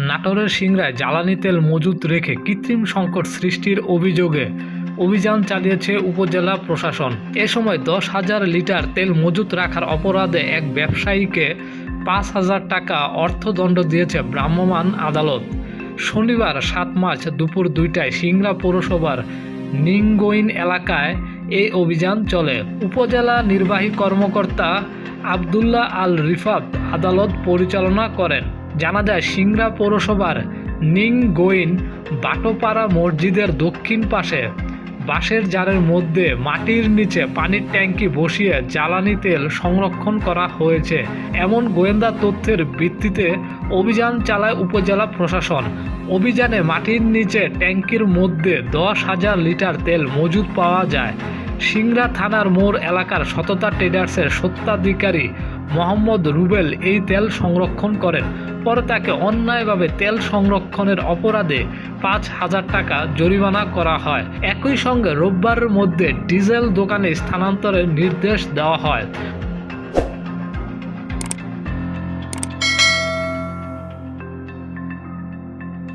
নাটোরের সিংড়ায় জ্বালানি তেল মজুত রেখে কৃত্রিম সংকট সৃষ্টির অভিযোগে অভিযান চালিয়েছে উপজেলা প্রশাসন। এ সময় 10,000 লিটার তেল মজুত রাখার অপরাধে এক ব্যবসায়ীকে 5,000 টাকা অর্থদণ্ড দিয়েছে ভ্রাম্যমাণ আদালত। শনিবার 7 মার্চ দুপুর 2টায় সিংড়া পৌরসভার নিংগইন এলাকায় এই অভিযান চলে। উপজেলা নির্বাহী কর্মকর্তা আবদুল্লাহ আল রিফাত আদালত পরিচালনা করেন। জানা যায়, সিংড়া পৌরসভার নিংগইন বাটোপাড়া মসজিদের দক্ষিণ পাশে বাঁশের জারের মধ্যে মাটির নিচে পানির ট্যাঙ্কি বসিয়ে জ্বালানি তেল সংরক্ষণ করা হয়েছে। এমন গোয়েন্দা তথ্যের ভিত্তিতে অভিযান চালায় উপজেলা প্রশাসন। অভিযানে মাটির নিচে ট্যাঙ্কির মধ্যে 10,000 লিটার তেল মজুদ পাওয়া যায়। সিংড়া থানার মোড় এলাকার সততা ট্রেডার্সের স্বত্বাধিকারী মোহাম্মদ রুবেল এই তেল সংরক্ষণ করেন। পরে তাকে অন্যায়ভাবে তেল সংরক্ষণের অপরাধে 5,000 টাকা জরিমানা করা হয়। একই সঙ্গে রোববারের মধ্যে ডিজেল দোকানে স্থানান্তরের নির্দেশ দেওয়া হয়।